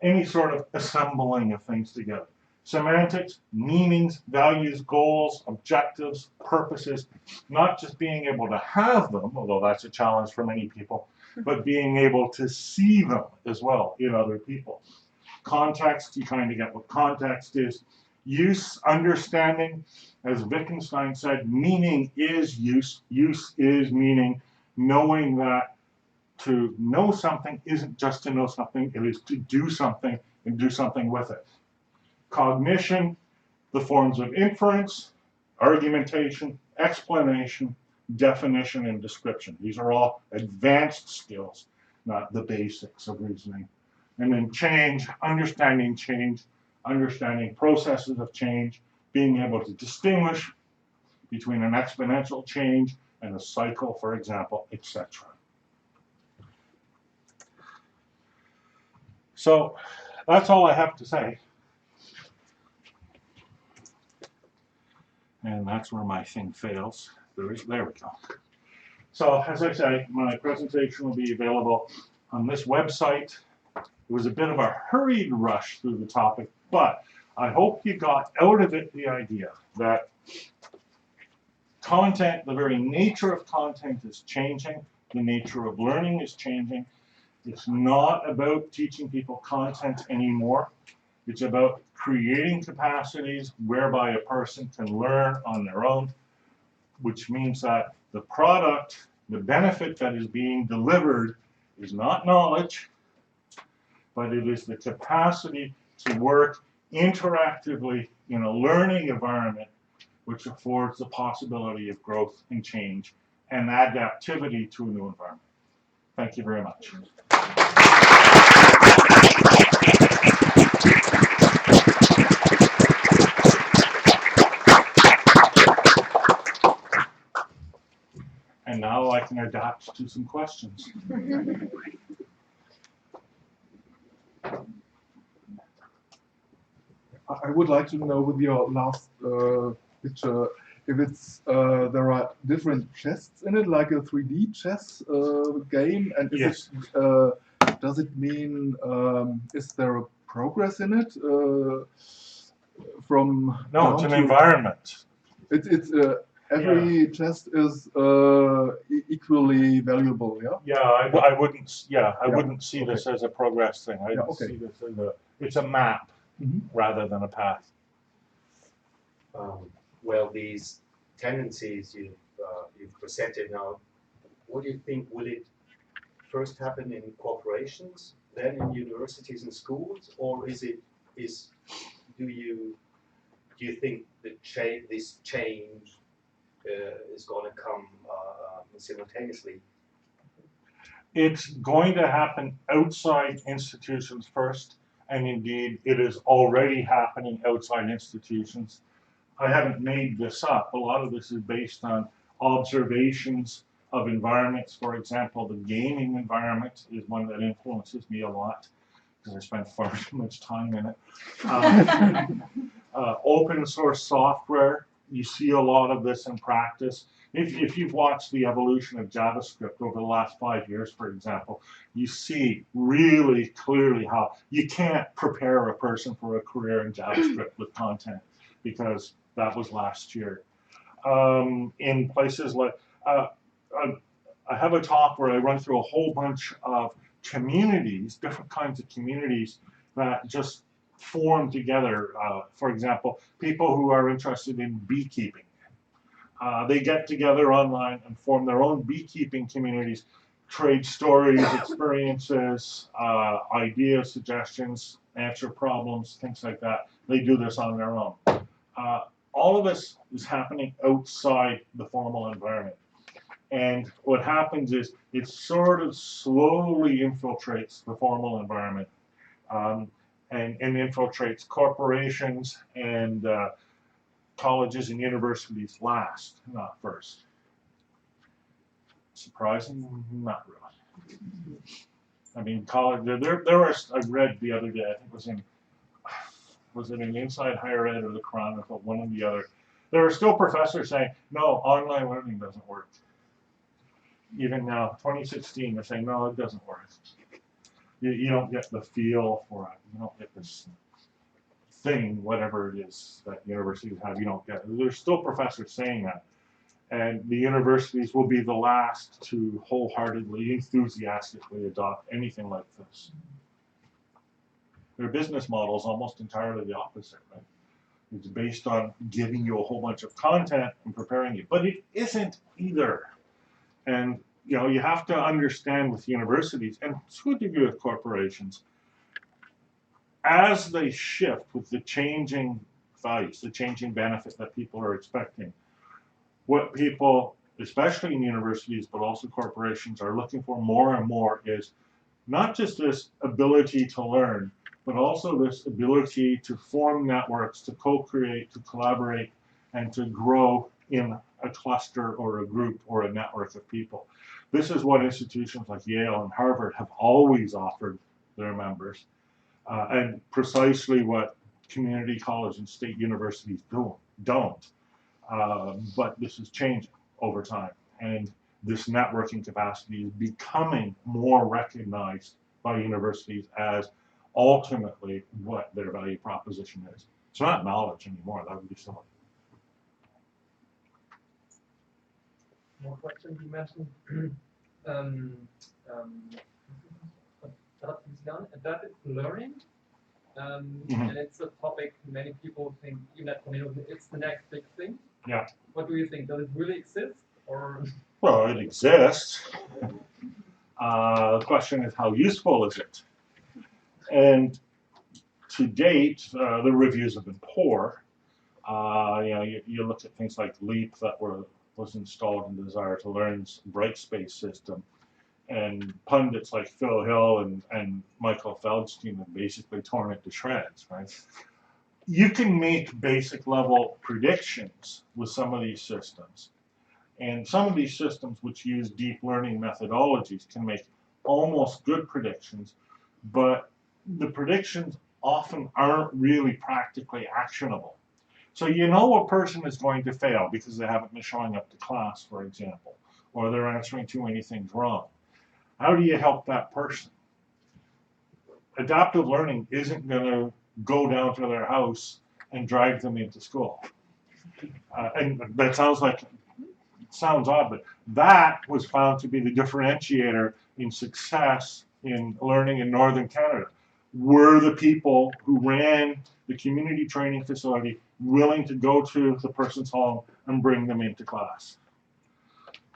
Any sort of assembling of things together. Semantics, meanings, values, goals, objectives, purposes, not just being able to have them, although that's a challenge for many people, but being able to see them as well in other people. Context, you kind of get what context is. Use, understanding, as Wittgenstein said, meaning is use, use is meaning, knowing that to know something isn't just to know something, it is to do something and do something with it. Cognition, the forms of inference, argumentation, explanation, definition and description. These are all advanced skills, not the basics of reasoning. And then change, understanding processes of change, being able to distinguish between an exponential change and a cycle, for example, etc. So that's all I have to say. And that's where my thing fails. There we go. So as I say, my presentation will be available on this website. It was a bit of a hurried rush through the topic, but I hope you got out of it the idea that content, the very nature of content is changing. The nature of learning is changing. It's not about teaching people content anymore. It's about creating capacities whereby a person can learn on their own, which means that the product, the benefit that is being delivered is not knowledge, but it is the capacity to work interactively in a learning environment which affords the possibility of growth and change and adaptivity to a new environment. Thank you very much. And now I can adapt to some questions. I would like to know with your last picture if it's there are different chests in it, like a 3D chess game, and is Yes. it does it mean is there a progress in it from No, it's an environment. It's every chest is equally valuable, yeah. Yeah, I wouldn't. Yeah, I Yeah. wouldn't see this as a progress thing. I okay. see this as it's a map rather than a path. Well, these tendencies you've presented now, what do you think, will it first happen in corporations, then in universities and schools, or do you think this change is going to come simultaneously? It's going to happen outside institutions first, and indeed it is already happening outside institutions. I haven't made this up. A lot of this is based on observations of environments. For example, the gaming environment is one that influences me a lot because I spend far too much time in it. Open source software, you see a lot of this in practice. If you've watched the evolution of JavaScript over the last 5 years, for example, you see really clearly how you can't prepare a person for a career in JavaScript with content, because that was last year. In places like, I have a talk where I run through a whole bunch of communities, different kinds of communities that just form together. For example, people who are interested in beekeeping. They get together online and form their own beekeeping communities, trade stories, experiences, ideas, suggestions, answer problems, things like that. They do this on their own. All of this is happening outside the formal environment. And what happens is it sort of slowly infiltrates the formal environment and infiltrates corporations and colleges and universities last, not first. Surprising? Not really. I mean, college. There was, I read the other day, I think it was it in Inside Higher Ed or the Chronicle, one or the other. There are still professors saying, no, online learning doesn't work. Even now, 2016, they're saying, no, it doesn't work. You don't get the feel for it. You don't get this thing, whatever it is that universities have, you don't get it. There's still professors saying that. And the universities will be the last to wholeheartedly, enthusiastically adopt anything like this. Their business model is almost entirely the opposite, right? It's based on giving you a whole bunch of content and preparing you. But it isn't either. And you know, you have to understand with universities, and to a degree with corporations, as they shift with the changing values, the changing benefit that people are expecting, what people especially in universities, but also corporations, are looking for more and more is not just this ability to learn, but also this ability to form networks, to co-create, to collaborate, and to grow in a cluster or a group or a network of people. This is what institutions like Yale and Harvard have always offered their members, and precisely what community college and state universities don't. But this is changing over time, and this networking capacity is becoming more recognized by universities as ultimately what their value proposition is. It's not knowledge anymore, that would be silly. More questions you mentioned. Adaptive learning, and it's a topic many people think even at community it's the next big thing. Yeah. What do you think? Does it really exist, or? Well, it exists. The question is, how useful is it? And to date, the reviews have been poor. You look at things like Leap that was installed in Desire to Learn's Brightspace system, and pundits like Phil Hill and Michael Feldstein have basically torn it to shreds, right? You can make basic level predictions with some of these systems. And some of these systems which use deep learning methodologies can make almost good predictions, but the predictions often aren't really practically actionable. So you know a person is going to fail because they haven't been showing up to class, for example, or they're answering too many things wrong. How do you help that person? Adaptive learning isn't going to go down to their house and drive them into school. And that sounds odd, but that was found to be the differentiator in success in learning in Northern Canada. Were the people who ran the community training facility willing to go to the person's home and bring them into class?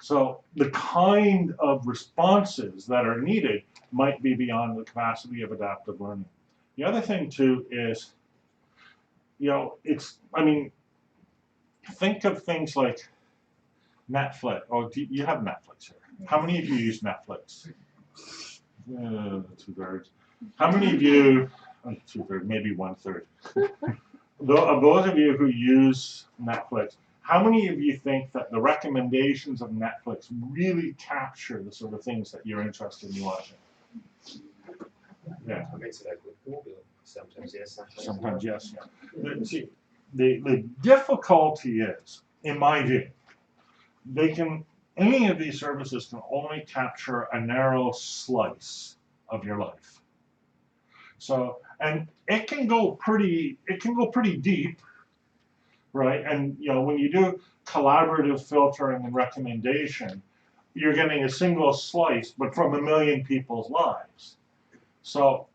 So the kind of responses that are needed might be beyond the capacity of adaptive learning. The other thing too is, think of things like Netflix. Oh, you have Netflix here. How many of you use Netflix? 2/3. How many of you, 2/3, maybe 1/3. Of those of you who use Netflix, how many of you think that the recommendations of Netflix really capture the sort of things that you're interested in watching? Yeah. I mean, it's like with Google, sometimes yes, Sometimes yes. Yeah. See, the difficulty is, in my view, any of these services can only capture a narrow slice of your life. So, and it can go pretty deep, right? And when you do collaborative filtering and recommendation, you're getting a single slice, but from a million people's lives. So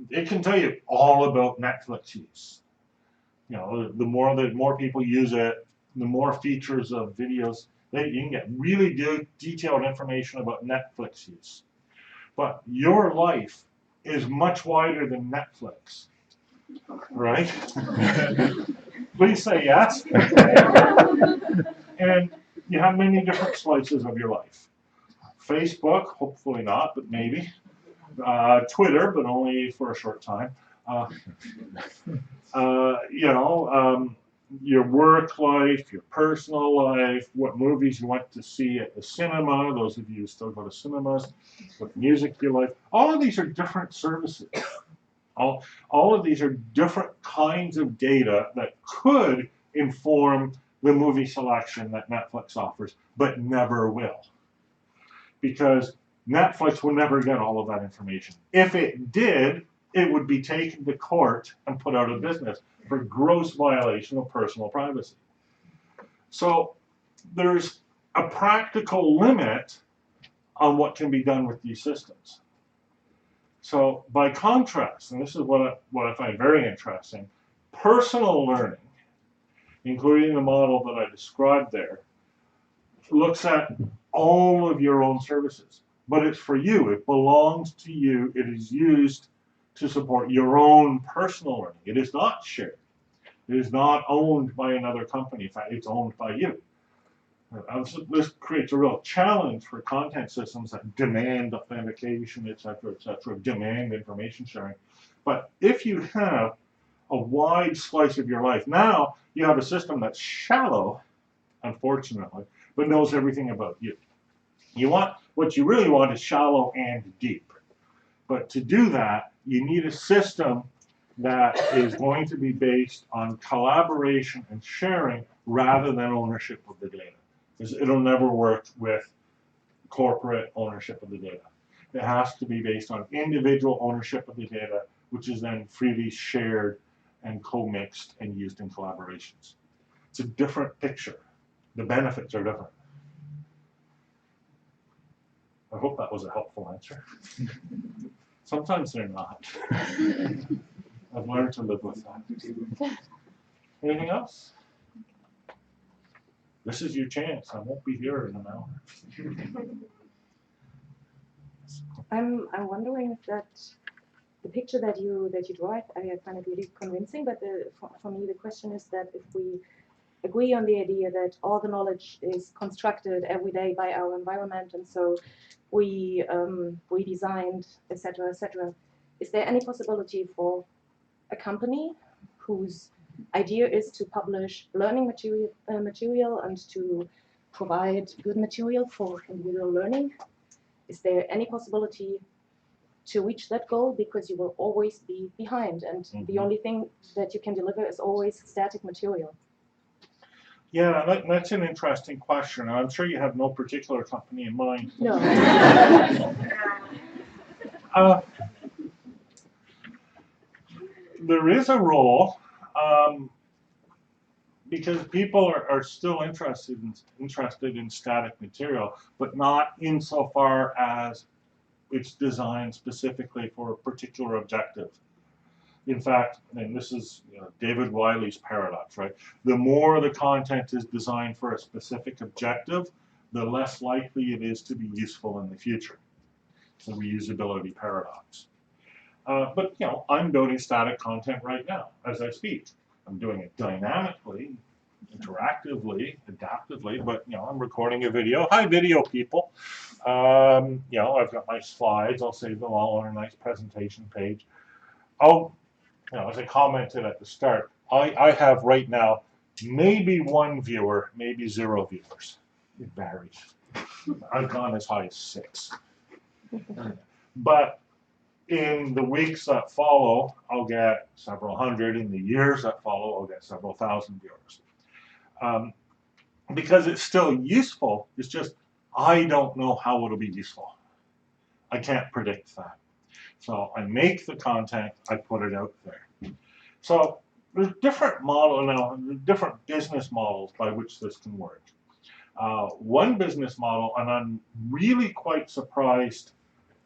it can tell you all about Netflix use. The more people use it, the more features of videos. You can get really detailed information about Netflix use. But your life is much wider than Netflix, right? Please say yes. And you have many different slices of your life. Facebook, hopefully not, but maybe. Twitter, but only for a short time. Your work life, your personal life, what movies you went to see at the cinema, those of you who still go to cinemas, what music you like. All of these are different services. All of these are different kinds of data that could inform the movie selection that Netflix offers, but never will. Because Netflix will never get all of that information. If it did, it would be taken to court and put out of business for gross violation of personal privacy. So there's a practical limit on what can be done with these systems. So by contrast, and this is what I find very interesting, personal learning, including the model that I described there, looks at all of your own services. But it's for you, it belongs to you, it is used to support your own personal learning. It is not shared. It is not owned by another company. In fact, it's owned by you. This creates a real challenge for content systems that demand authentication, et cetera, demand information sharing. But if you have a wide slice of your life, now you have a system that's shallow, unfortunately, but knows everything about you. What you really want is shallow and deep. But to do that, you need a system that is going to be based on collaboration and sharing rather than ownership of the data. Because it'll never work with corporate ownership of the data. It has to be based on individual ownership of the data, which is then freely shared and co-mixed and used in collaborations. It's a different picture. The benefits are different. I hope that was a helpful answer. Sometimes they're not. I've learned to live with that. Anything else? This is your chance. I won't be here in an hour. I'm wondering if that the picture that you draw, I find it really convincing. But for me, the question is that if we agree on the idea that all the knowledge is constructed every day by our environment, and so we designed, etc., etc., is there any possibility for a company whose idea is to publish learning material and to provide good material for individual learning? Is there any possibility to reach that goal? Because you will always be behind, and the only thing that you can deliver is always static material. Yeah, that's an interesting question. I'm sure you have no particular company in mind. No. There is a role, because people are still interested in static material, but not insofar as it's designed specifically for a particular objective. In fact, and this is David Wiley's paradox, right? The more the content is designed for a specific objective, the less likely it is to be useful in the future. It's the reusability paradox. But I'm building static content right now as I speak. I'm doing it dynamically, interactively, adaptively, but I'm recording a video. Hi, video people. I've got my slides. I'll save them all on a nice presentation page. As I commented at the start, I have right now maybe one viewer, maybe 0 viewers. It varies. I've gone as high as 6. But in the weeks that follow, I'll get several hundred. In the years that follow, I'll get several thousand viewers. Because it's still useful, it's just I don't know how it'll be useful. I can't predict that. So I make the content, I put it out there. So there's different different business models by which this can work. One business model, and I'm really quite surprised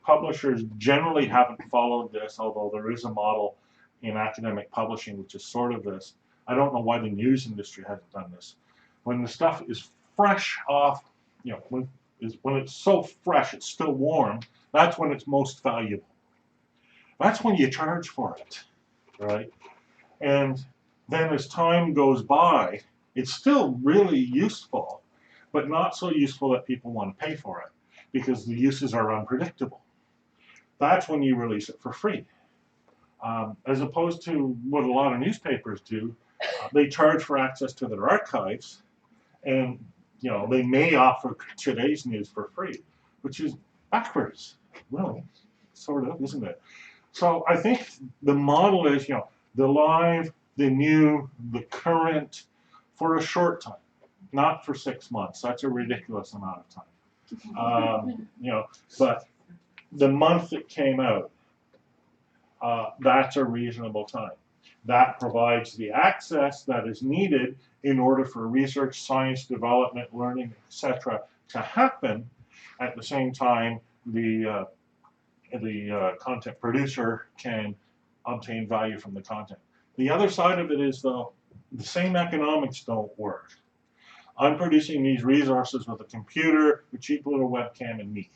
publishers generally haven't followed this, although there is a model in academic publishing which is sort of this. I don't know why the news industry hasn't done this. When the stuff is fresh off, when it's so fresh, it's still warm, that's when it's most valuable. That's when you charge for it, right? And then as time goes by, it's still really useful, but not so useful that people want to pay for it because the uses are unpredictable. That's when you release it for free. As opposed to what a lot of newspapers do, they charge for access to their archives, and they may offer today's news for free, which is backwards, really, sort of, isn't it? So I think the model is, the live, the new, the current, for a short time, not for 6 months. That's a ridiculous amount of time. But the month it came out, that's a reasonable time. That provides the access that is needed in order for research, science, development, learning, etc., to happen. At the same time, the content producer can obtain value from the content. The other side of it is, though, the same economics don't work. I'm producing these resources with a computer, a cheap little webcam, and me.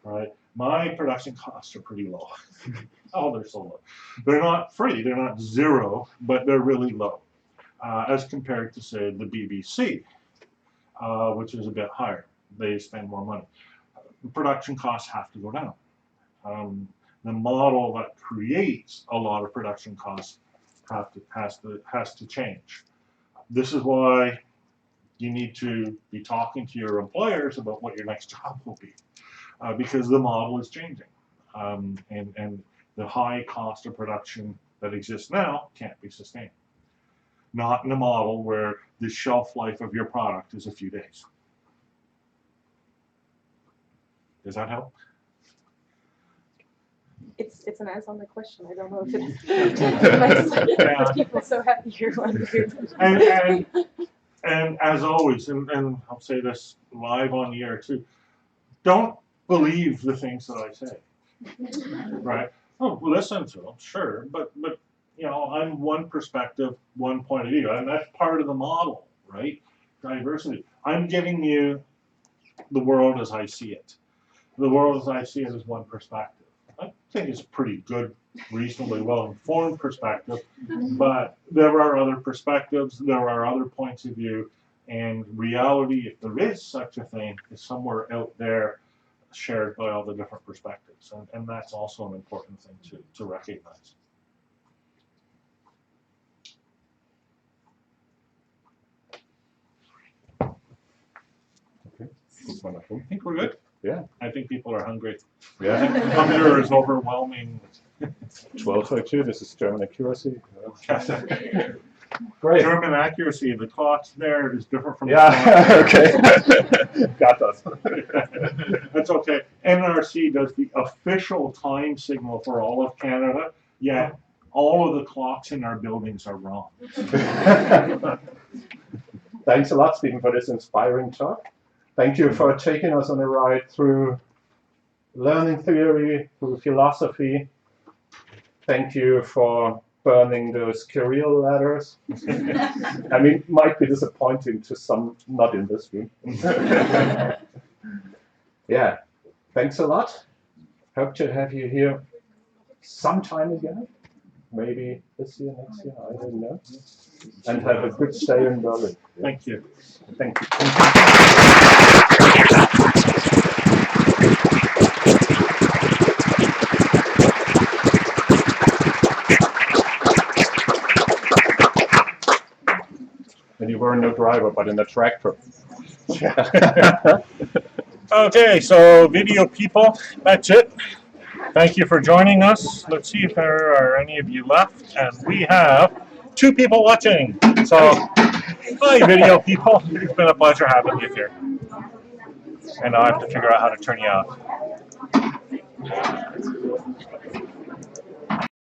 Right? My production costs are pretty low. Oh, they're so low. They're not free. They're not 0, but they're really low as compared to, say, the BBC. which is a bit higher. They spend more money. Production costs have to go down. The model that creates a lot of production costs has to change. This is why you need to be talking to your employers about what your next job will be, because the model is changing, and the high cost of production that exists now can't be sustained. Not in a model where the shelf life of your product is a few days. Does that help? It's an answer on the question. I don't know if it makes people so happy here. And as always, and I'll say this live on the air too, don't believe the things that I say, right? Oh, listen to them, sure, but you know, I'm one perspective, one point of view, and that's part of the model, right? Diversity. I'm giving you the world as I see it. The world as I see it is one perspective. I think it's a pretty good, reasonably well-informed perspective, but there are other perspectives, there are other points of view, and reality, if there is such a thing, is somewhere out there shared by all the different perspectives, and that's also an important thing to recognize. Okay, wonderful. I think we're good. Yeah. I think people are hungry. Yeah. Hunger is overwhelming. 12:02. This is German accuracy. Great. German accuracy, the clock's there, it is different from Yeah. the Okay. Got us. clock. That's okay. NRC does the official time signal for all of Canada, yet all of the clocks in our buildings are wrong. Thanks a lot, Stephen, for this inspiring talk. Thank you for taking us on a ride through learning theory, through philosophy. Thank you for burning those career ladders. I mean, it might be disappointing to some not in this room. Yeah, thanks a lot. Hope to have you here sometime again. Maybe this year, next year, I don't know. And have a good stay in Berlin. Thank you. Thank you. And you were no driver, but in a tractor. Okay, so video people, that's it. Thank you for joining us. Let's see if there are any of you left. And we have 2 people watching. So, hi video people. It's been a pleasure having you here. And now I have to figure out how to turn you out.